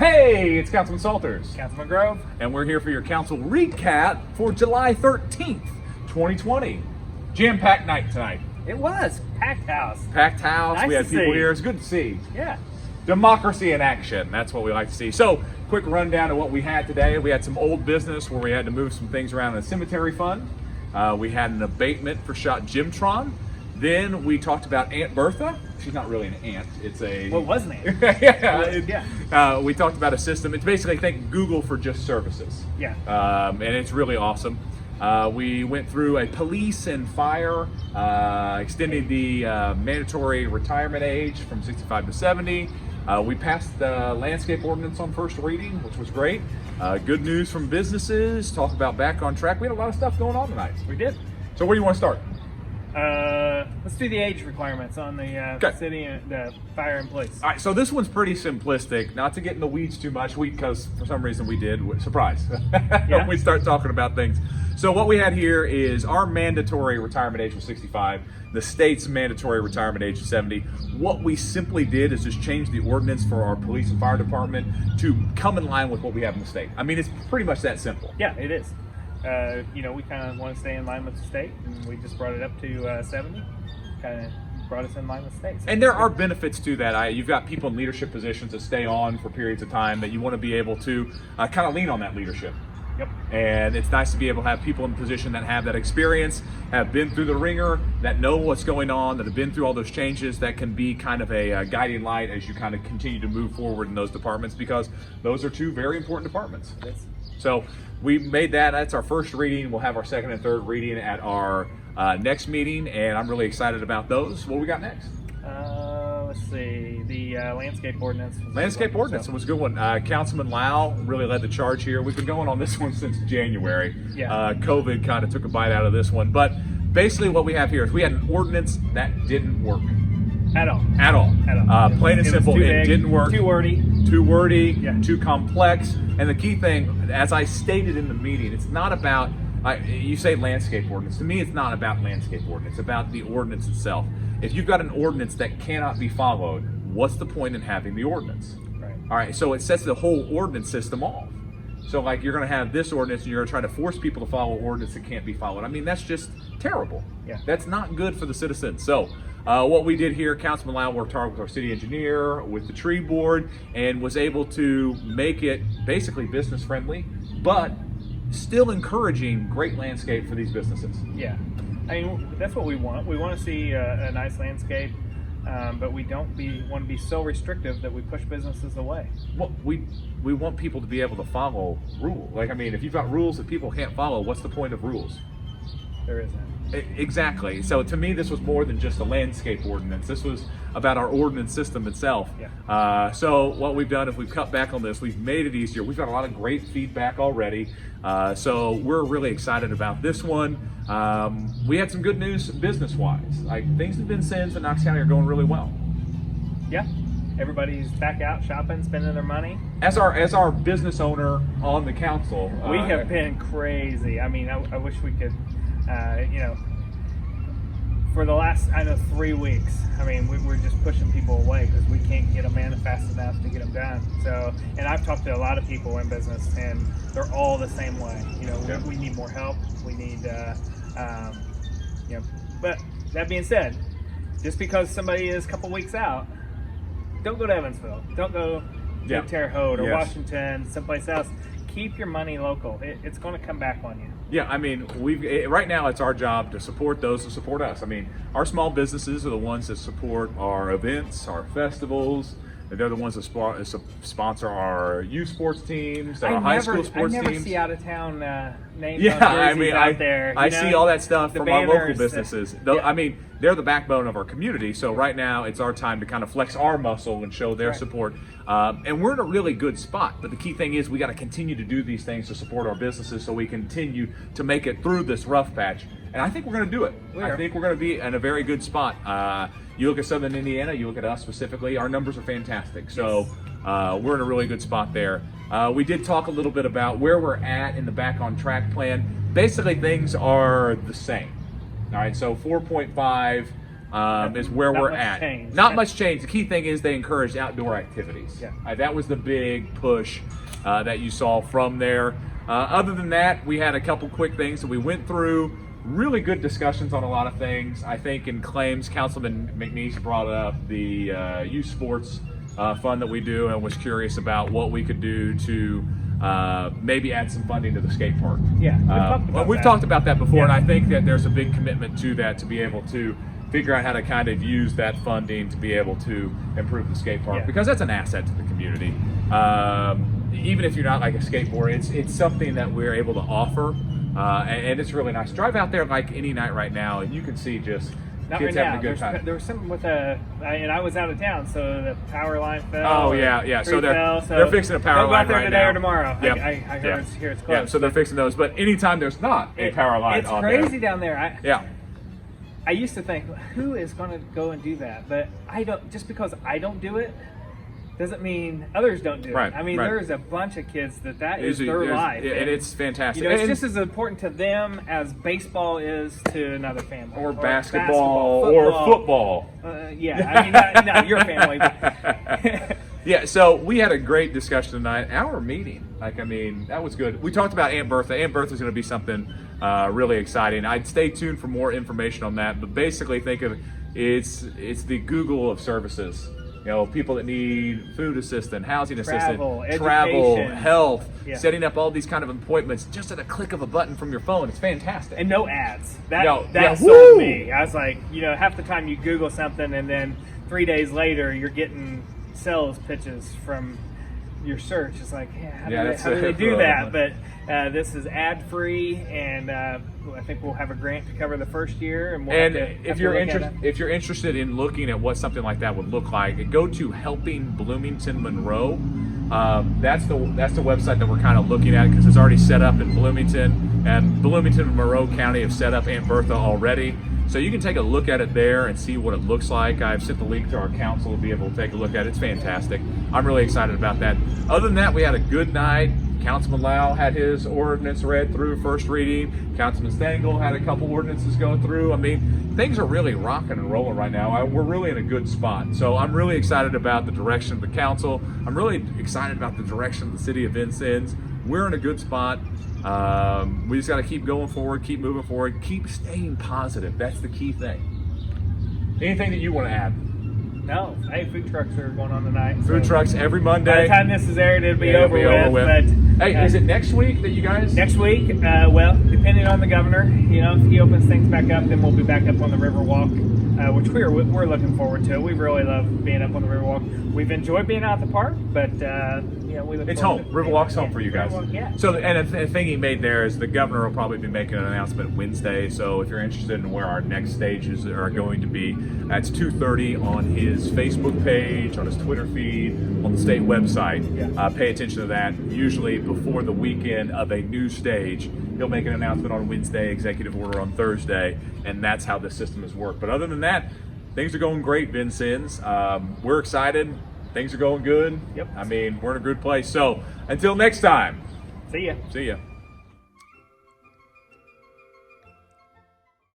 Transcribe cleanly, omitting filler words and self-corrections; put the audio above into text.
Hey, it's Councilman Salters. Councilman Grove. And we're here for your council recap for July 13th, 2020. Jam-packed night tonight. It was packed house. Packed house. Nice We had to people see. here. It's good to see. Yeah. Democracy in action. That's what we like to see. So, quick rundown of what we had today. We had some old business where we had to move some things around in the cemetery fund. We had an abatement for Shot Jimtron. Then we talked about Aunt Bertha. She's not really an aunt. It's a... What was an aunt? yeah. We talked about a system. It's basically, think Google for just services. Yeah. And it's really awesome. We went through a police and fire, extended the mandatory retirement age from 65 to 70. We passed the landscape ordinance on first reading, which was great. Good news from businesses, talk about back on track. We had a lot of stuff going on tonight. We did. So where do you want to start? Let's do the age requirements on the city and the fire and police. All right, so this one's pretty simplistic. Not to get in the weeds too much, because for some reason we did. Surprise. Yeah. We start talking about things. So what we had here is our mandatory retirement age was 65, the state's mandatory retirement age is 70. What we simply did is just change the ordinance for our police and fire department to come in line with what we have in the state. I mean, it's pretty much that simple. Yeah, it is. We kind of want to stay in line with the state, and we just brought it up to 70. Kind of brought us in line with the state. And there are benefits to that. You've got people in leadership positions that stay on for periods of time that you want to be able to kind of lean on that leadership. Yep. And it's nice to be able to have people in position that have that experience, have been through the ringer, that know what's going on, that have been through all those changes, that can be kind of a guiding light as you kind of continue to move forward in those departments, because those are two very important departments. Yes. So we made that. That's our first reading. We'll have our second and third reading at our next meeting, and I'm really excited about those. What we got next? Let's see. The landscape ordinance. Landscape ordinance was a good one. Councilman Lau really led the charge here. We've been going on this one since January. Yeah. COVID kind of took a bite out of this one. But basically what we have here is we had an ordinance that didn't work. At all. At all. Plain and It was simple, too it big, didn't work. Too wordy. Too wordy, Yeah. too complex. And the key thing, as I stated in the meeting, it's not about, you say landscape ordinance. To me, it's not about landscape ordinance. It's about the ordinance itself. If you've got an ordinance that cannot be followed, what's the point in having the ordinance? Right. All right, so it sets the whole ordinance system off. So like you're gonna have this ordinance and you're gonna try to force people to follow ordinance that can't be followed. I mean, that's just terrible. Yeah. That's not good for the citizens. So what we did here, Councilman Lau worked hard with our city engineer, with the tree board, and was able to make it basically business friendly, but still encouraging great landscape for these businesses. Yeah. I mean, that's what we want. We want to see a nice landscape, but we don't want to be so restrictive that we push businesses away. Well, we want people to be able to follow rules. Like, I mean, if you've got rules that people can't follow, what's the point of rules? There isn't. Exactly. So to me, this was more than just a landscape ordinance. This was about our ordinance system itself. Yeah. So what we've done is we've cut back on this. We've made it easier. We've got a lot of great feedback already. So we're really excited about this one. We had some good news business-wise. Like, things have been since in Knox County are going really well. Yeah. Everybody's back out shopping, spending their money. As our business owner on the council, We have been crazy. I mean, I wish we could, for the last, 3 weeks, I mean, we're just pushing people away because we can't get them in fast enough to get them done. So, and I've talked to a lot of people in business, and they're all the same way. Yeah. We need more help. We need, but that being said, just because somebody is a couple weeks out, don't go to Evansville. Don't go Yeah. to Terre Haute or Yes. Washington, someplace else. Keep your money local. It's going to come back on you. Yeah, I mean, right now it's our job to support those who support us. I mean, our small businesses are the ones that support our events, our festivals. They're the ones that sponsor our youth sports teams, our high school sports I never teams. see out of town names Yeah, on jerseys I mean, out there. I see all that stuff The from our local banners, businesses. yeah. I mean, they're the backbone of our community. So right now, it's our time to kind of flex our muscle and show their Right. support. And we're in a really good spot. But the key thing is we got to continue to do these things to support our businesses so we continue to make it through this rough patch. And I think we're going to do it. We I are. think we're going to be in a very good spot. You look at Southern Indiana, you look at us specifically, our numbers are fantastic. So we're in a really good spot there. We did talk a little bit about where we're at in the Back on Track plan. Basically, things are the same. All right, so 4.5 is where Not we're much at. change. Not much change. The key thing is they encouraged outdoor activities. Yeah. That was the big push that you saw from there. Other than that, we had a couple quick things that we went through. Really good discussions on a lot of things. I think in claims, Councilman McNeese brought up the youth sports fund that we do and was curious about what we could do to maybe add some funding to the skate park. Yeah, We've talked about that before, Yeah. and I think that there's a big commitment to that to be able to figure out how to kind of use that funding to be able to improve the skate park, Yeah. because that's an asset to the community. Even if you're not like a skateboarder, it's something that we're able to offer, and it's really nice. Drive out there like any night right now, and you can see just Not kids right having now. a good time. There was something with and I was out of town, so the power line fell. Oh or yeah. So tree fell, they're fixing a power don't go line out there right today now. or tomorrow. Yep. I hear Yeah. it's closed. Yeah, so they're fixing those. But anytime there's not a power line it's on crazy there, down there. yeah. I used to think, who is going to go and do that? But I don't. Just because I don't do it doesn't mean others don't do Right, it. I mean, right. there's a bunch of kids that is There's- their life, and it's fantastic. You know, it's And- just as important to them as baseball is to another family, or basketball or football. Yeah, I mean, not your family. But Yeah, so we had a great discussion tonight. Our meeting, that was good. We talked about Aunt Bertha. Aunt Bertha is going to be something really exciting. I'd stay tuned for more information on that. But basically, think of it's the Google of services. You know, people that need food assistant, housing Travel, assistant, travel, education. health, Yeah. setting up all these kind of appointments just at a click of a button from your phone. It's fantastic. and no ads. That No, that yeah, sold woo! me. I was like, half the time you Google something and then 3 days later you're getting sales pitches from your search. It's like, how do they do that? But this is ad free, and I think we'll have a grant to cover the first year. And, we'll And have if to you're look at interested, it. if you're interested in looking at what something like that would look like, go to Helping Bloomington Monroe. That's the website that we're kind of looking at, because it's already set up in Bloomington, and Bloomington and Monroe County have set up Aunt Bertha already. So you can take a look at it there and see what it looks like. I've sent the link to our council to be able to take a look at it. It's fantastic. I'm really excited about that. Other than that, we had a good night. Councilman Lau had his ordinance read through first reading. Councilman Stengel had a couple ordinances go through. Things are really rocking and rolling right now. We're really in a good spot. So I'm really excited about the direction of the council. I'm really excited about the direction of the city of Vincennes. We're in a good spot. We just got to keep going forward, keep moving forward, keep staying positive. That's the key thing. Anything that you want to add? No, hey, food trucks are going on tonight. Food so trucks every Monday. By the time this is aired, it'll be, Yeah, over, with. But Hey, is it next week that you guys? next week? Well, depending on the governor, if he opens things back up, then we'll be back up on the Riverwalk, which we're looking forward to. We really love being up on the Riverwalk. We've enjoyed being out at the park, but we look. It's forward home. to- Riverwalk's home for you guys. Riverwalk, yeah. So, and the thing he made there is the governor will probably be making an announcement Wednesday. So, if you're interested in where our next stages are going to be, that's 2:30 on his Facebook page, on his Twitter feed, on the state website. Yeah. Pay attention to that. Usually before the weekend of a new stage, he'll make an announcement on Wednesday, executive order on Thursday, and that's how the system has worked. But other than that, things are going great, Vincennes. We're excited. Things are going good. Yep. We're in a good place. So until next time, See ya. see ya.